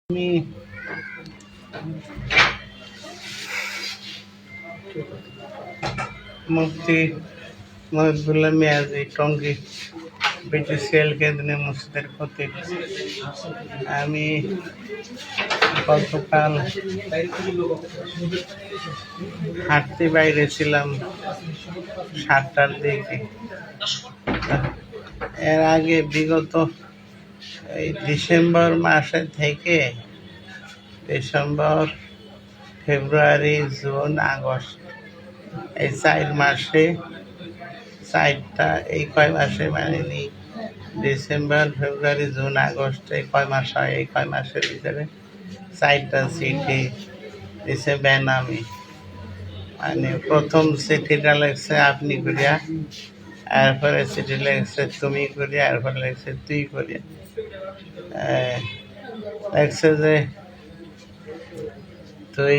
আমি মুফতি মহিবুল্লাহ মিয়াজি টঙ্গী বিটিসিএল কেন্দ্রীয় মসজিদের খতিব। আমি গতকাল হাঁটতে বাইরে ছিলাম 7টার দিকে। এর আগে বিগত এই ডিসেম্বর মাসে থেকে ডিসেম্বর, ফেব্রুয়ারি, জুন, আগস্ট এই 4 মাসে এই কয় মাসে মানে ডিসেম্বর, ফেব্রুয়ারি, জুন, আগস্ট এই কয় মাস হয়, এই কয় মাসের ভিতরে 4টা চিঠি দিছে বেনামি। মানে প্রথম চিঠিটা লেগছে আপনি করিয়া, এরপরে চিঠি লেগছে তুমি করিয়া, এরপরে লেগছে তুই করিয়া। লেগছে যে তুই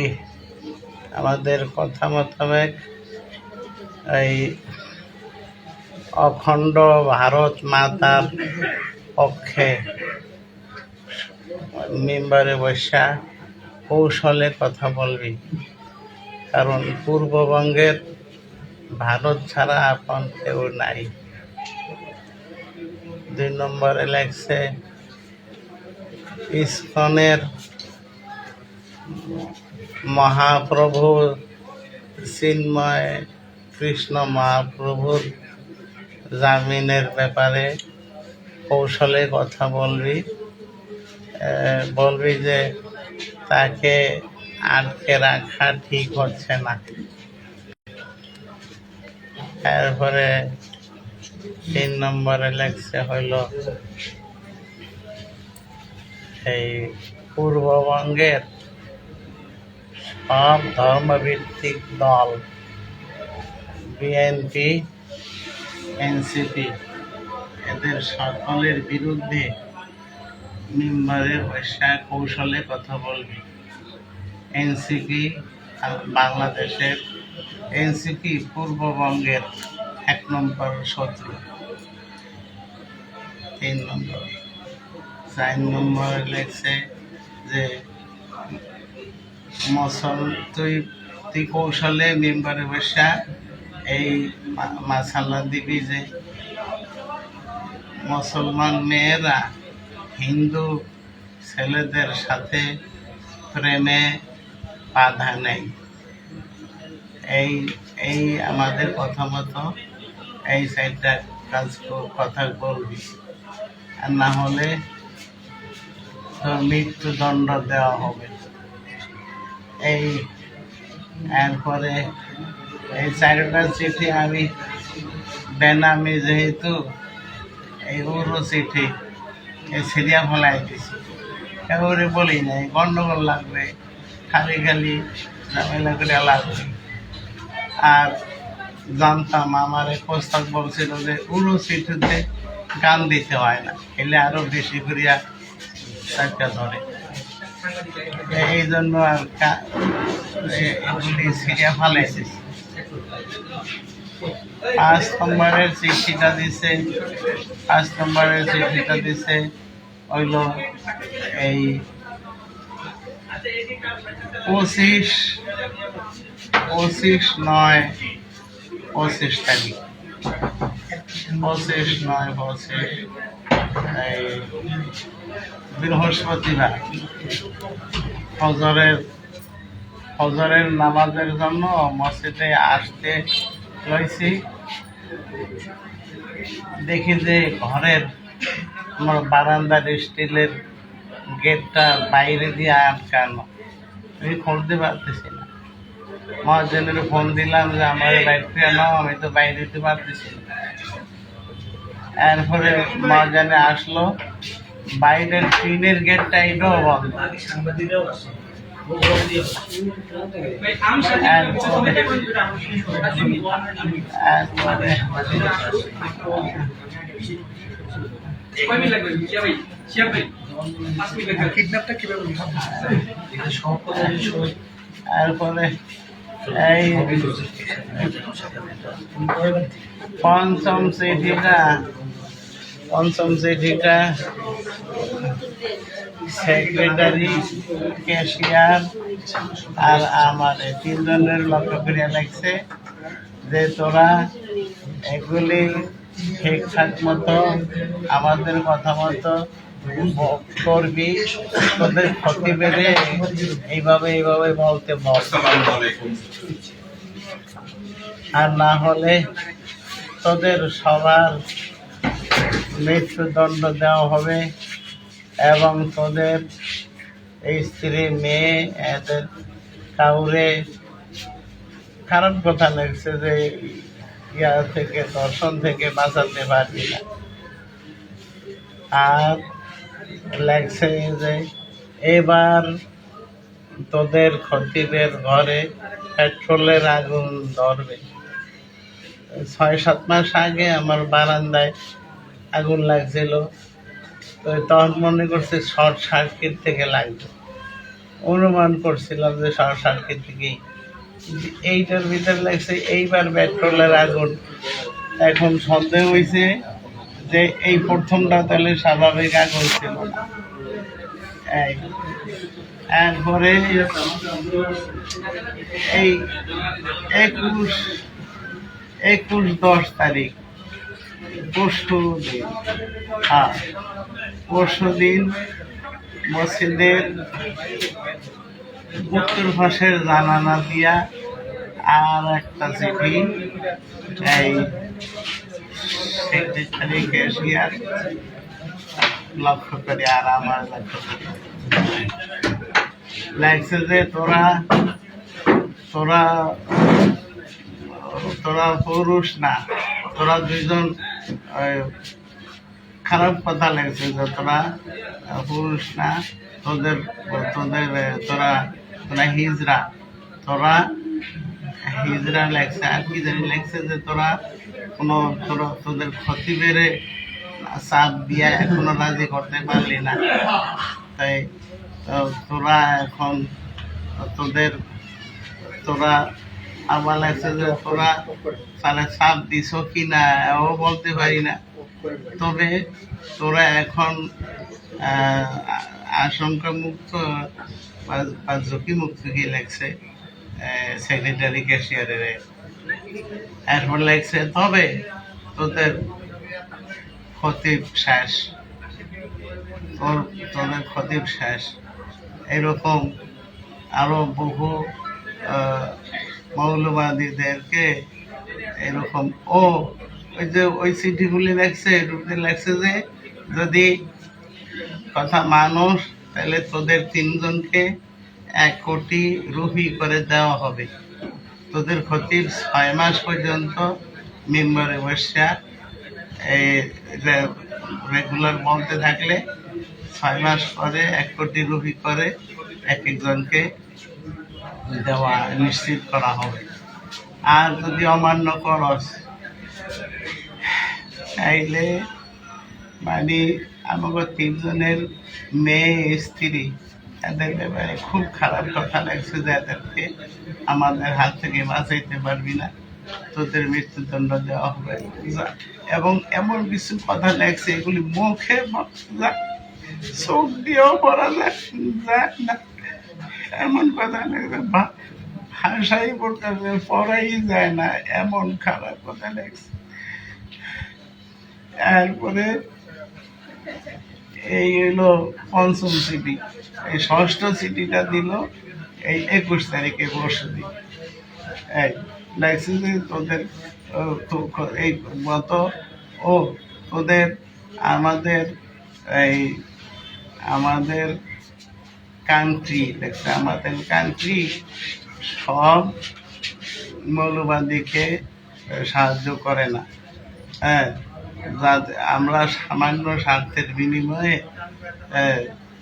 আমাদের কথা মোতাবেক এই অখণ্ড ভারত মাতার পক্ষে মেম্বারে বসা কৌশলে কথা বলবি, কারণ পূর্ববঙ্গের ভারত ছাড়া আপন কেউ নাই। 2 নম্বরে লেগছে ইসকনের মহাপ্রভু চিন্ময় কৃষ্ণ মহাপ্রভুর জামিনের ব্যাপারে কৌশলে কথা বলবি যে তাকে আটকে রাখা ঠিক হচ্ছে না। এরপরে 3 নম্বরে লেগছে হইল এই পূর্ববঙ্গের সব ধর্মভিত্তিক দল বিএনপি, এনসিপি এদের সকলের বিরুদ্ধে মেম্বারের বসা কৌশলে কথা বলবি। এনসিপি বাংলাদেশের এনসিপি পূর্ববঙ্গের 1 নম্বর শত্রু। 3 নম্বর। 4 নম্বরে লেগছে যে তুই কৌশলে মেম্বারে বসা এই মাসালা দিবি যে মুসলমান মেয়েরা হিন্দু ছেলেদের সাথে প্রেমে বাধা নেই। এই আমাদের কথা মতো এই 4টা কথা বলবি, আর না হলে তোর মৃত্যুদণ্ড দেওয়া হবে। এরপরে এই 4টা চিঠি আমি বেনামি, যেহেতু এই উড়ো চিঠি এই সিরিয়া ফেলাই দিছি, এবারে বলি নাই গন্ডগোল লাগবে, খালি ঝামেলা করে লাগবে। আর জানতাম আমার এক প্রস্তাব বলছিল যে উড়ো চিঠিতে গান দিতে হয় না, এলে আরো বেশি করিয়া চারটা ধরে। এই জন্য আর এগুলি সিরিয়া ফালাইছে। 5 নম্বরের চিঠিটা দিছে হইল এই 25/9/25 তারিখ, 25/9/25 এই বৃহস্পতিবার ফজরের নামাজের জন্য মসজিদে আসতে লইছি। দেখি যে ঘরের আমার বারান্দার স্টিলের গেটটা বাইরে দিয়ে আটকানো, আমি খুলতে পারতেছি না। মহাজনের ফোন দিলাম যে আমার বাইরে নাও, আমি তো বাইরে দিতে পারতেছি না। এরপরে মহাজনে আসলো, বাইরের টিনের গেটটা এটাও বন্ধ। এরপরে এই পঞ্চম চিঠিটা সেক্রেটারি, ক্যাশিয়ার আর আমার এই তিনজনের লক্ষ্য করিয়া লাগছে যে তোরা এগুলি ঠিকঠাক মতো আমাদের কথা মতো করবি, তোদের ক্ষতি বেড়ে এইভাবে এইভাবে বলতে বল, আর না হলে তোদের সবার মৃত্যুদণ্ড দেওয়া হবে এবং তোদের এই স্ত্রী, মেয়ে, এদের কাউরে খারাপ কথা লাগছে যে ইয়া থেকে, দর্শন থেকে বাঁচাতে পারবি না। আর লাগছে যে এবার তোদের খতিবের ঘরে পেট্রোলের আগুন ধরবে। 6-7 মাস আগে আমার বারান্দায় আগুন লাগছিল, তো তখন মনে করছে শর্ট সার্কিট থেকে লাগবে, অনুমান করছিলাম যে শর্ট সার্কিট থেকেই। এইটার ভিতরে লাগছে এইবার পেট্রোলের আগুন। এখন সন্দেহ হয়েছে যে এই প্রথমটা তাহলে স্বাভাবিক আগুন ছিল না। এরপরে এই 21-10 তারিখ পরশু দিন মসজিদের উত্তর পাশের জানালা দিয়া আর একটা চিঠি এই সেক্রেটারি, ক্যাশিয়ার লক্ষ্য করে আর আমার লক্ষ্য করে লাগছে যে তোরা তোরা তোরা পুরুষ না, তোরা দুইজন খারাপ কথা লাগছে যে তোরা পুরুষ না, তোদের তোদের তোরা তোরা হিজড়া, তোরা হিজড়া লাগছে। আর কি জানি লাগছে যে তোরা কোনো তোদের ক্ষতি বেড়ে চাপ দিয়া এখনো রাজি করতে পারলি না, তাই তোরা এখন তোরা আমার লাগছে যে তোরা তাহলে চাপ দিছ কি না ও বলতে পারি না, তবে তোরা এখন আশঙ্কা মুক্ত বা ঝুঁকি মুক্ত কি লাগছে সেক্রেটারি, ক্যাশিয়ারের। এরপর লাগছে তবে তোদের খতিব শেষ, তোদের খতিব শেষ। এরকম আরো বহু মৌলবাদীদেরকে এরকম ওই যে ওই চিঠিগুলি লাগছে, লাগছে যে যদি কথা মানুষ তাহলে তোদের 3 জনকে 1 কোটি রুপি করে দেওয়া হবে। তোদের খতিব 6 মাস পর্যন্ত মেম্বারে বসা রেগুলার বলতে থাকলে 6 মাস পরে 1 কোটি রুপি করে এক একজনকে দেওয়া নিশ্চিত করা হবে। আর যদি অমান্য করস তাইলে মানে আমাকে 3 জনের মেয়ে, স্ত্রী, এদের ব্যাপারে খুব খারাপ কথা লাগছে যে এদেরকে আমাদের হাত থেকে বাঁচাইতে পারবি না, তোদের মৃত্যুদণ্ড দেওয়া হবে। এবং এমন কিছু কথা লাগছে এগুলি মুখে চোখ দিয়েও পড়া যায় না, এমন কথা লাগছে ভাষাই পড়াই যায় না, এমন খারাপ কথা লাগছে। এরপরে এই হলো 5ম চিঠি, এই 6ষ্ঠ চিঠিটা দিল এই 21 তারিখে পরশু দিন। লাগছে যে তোদের এই মতো তোদের আমাদের কান্ট্রি দেখছে, আমাদের কান্ট্রি সব মৌলবাদীকে সাহায্য করে না। আমরা সামান্য স্বার্থের বিনিময়ে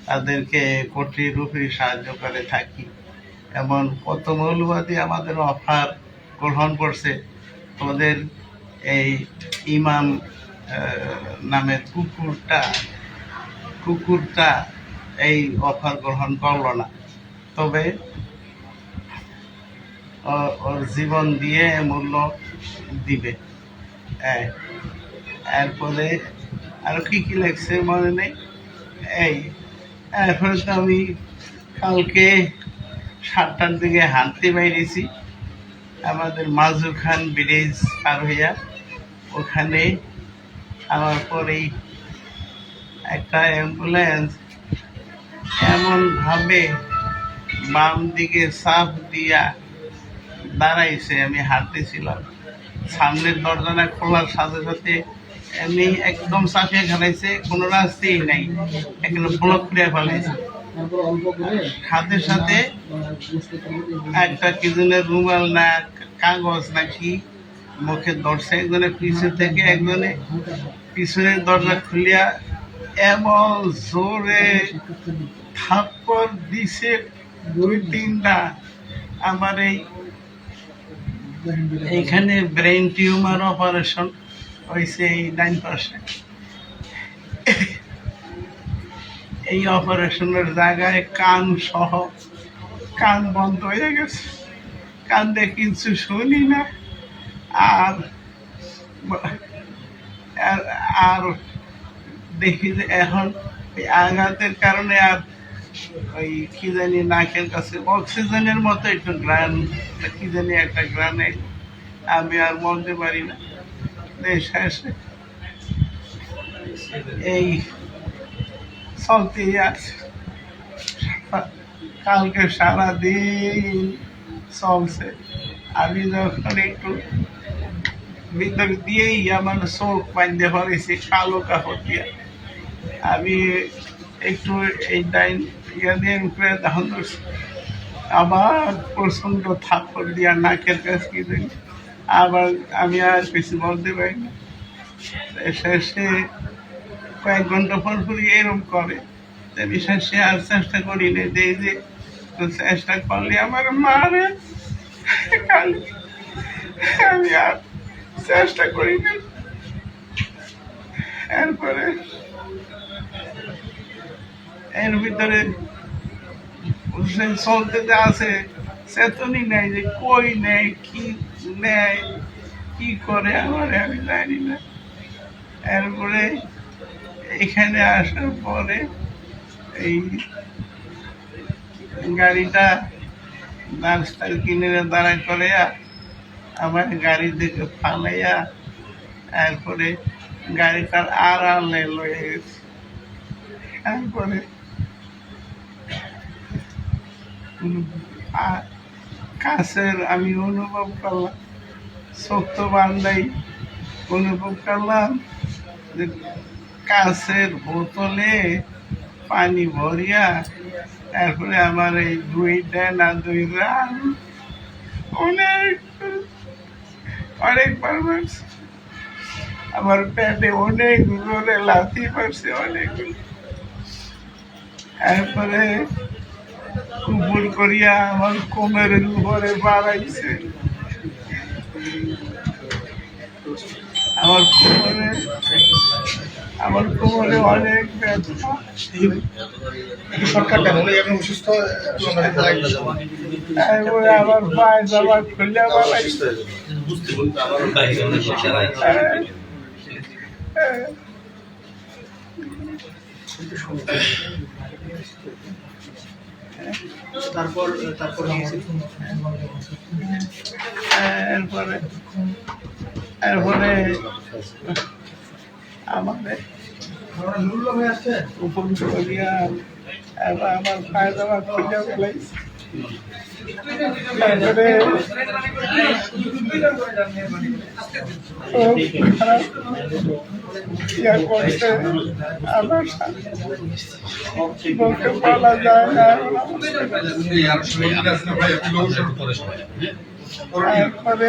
তাদেরকে কোটি রুপি সাহায্য করে থাকি। এমন কত মৌলবাদী আমাদের অফার গ্রহণ করছে, তোদের এই ইমাম নামের কুকুরটা এই অফার গ্রহণ করলো না, তবে ওর জীবন দিয়ে মূল্য দিবে। এরপরে আরো কি কি লাগছে মনে নেই। এরপরে তো আমি কালকে 7টার দিকে হাঁটতে বাইরেছি আমাদের মাজু খান ব্রিজ পার হইয়া, ওখানে আমার পরেই একটা অ্যাম্বুলেন্স এমনভাবে বাম দিকে চাপ দিয়া দাঁড়াইছে, আমি হাঁটতেছিলাম, সামনের দরজাটা খোলার সাথে সাথে এমনি একদম চাপিয়ে খেলাইছে, কোনো রাস্তাই নাই, এখানে ব্লক করে ফেলাইছে। সাথে সাথে একটা কি জনের রুমাল না কাগজ নাকি মুখে ধরছে, একজনের পিছন থেকে একজনে পিছনের দরজা খুলিয়া এমন জোরে থাপ্পড় দিছে 2-3টা। আমার এইখানে ব্রেন টিউমার অপারেশন হয়েছে এই ডাইন পাশে। এই অপারেশনের জায়গায় কান সহ কান বন্ধ হয়ে গেছে, কান দিয়ে কিছু শুনি না। আর আর দেখি যে এখন এই আঘাতের কারণে আর ওই কি জানি নাকের কাছে অক্সিজেনের মতো একটু গ্রান, কি জানি একটা গ্রানে আমি আর বলতে পারি না। শেষে এই চলতেই আছে, কালকে সারাদিন চলছে। আমি যখন একটু ভিতর দিয়েই আমার চোখ বাঁধতে পারিছি কালো কাপড় দিয়ে, আমি একটু এই ডাইন ইয়া দিয়ে উপরে ধান ধরছি, আবার প্রচণ্ড থাপ্পড় দিয়া নাকের কাছে কি দিই, আবার আমি আর কিছু বলতে পারি না। শেষে কয়েক ঘন্টা পর পরই এরকম করে, আমি শেষে আর চেষ্টা করি না, যে চেষ্টা করলে আমার মারে, আমি আর চেষ্টা করি না। এরপরে এর ভিতরে চলতে যে আছে চেতনই নেই, যে কই নেই কি নেয় কি করে আমার আমি জানি না। এরপরে এখানে আসার পরে এই গাড়িটা রাস্তার কিনারে দাঁড়া করে আমার গাড়ি থেকে ফালাইয়া এরপরে গাড়িটার আড়ালে লয়ে গেছে। তারপরে কাছের আমি অনুভব করলাম, শক্ত বান্ধাই অনুভব করলাম যে কাছের বোতলে পানি ভরিয়া তারপরে আমার এই 2টা না 2 রান অনেকবার মারছে, আমার পেটে অনেক জোরে লাথি মারছে অনেকগুলো। তারপরে উপর করিয়া আমার কোমরের উপরে বাড়াইছে, আমার কোমরে অনেক ব্যথা। তারপরে আমার পায়ে জামা খুলে বাড়াইছে। এরপরে আমাদের উপর করিয়া আমার পায়ে জামা খুলে ফেলাইছে। তারপরে ইয়া করতে আমার বলতে বলা যায় না। তারপরে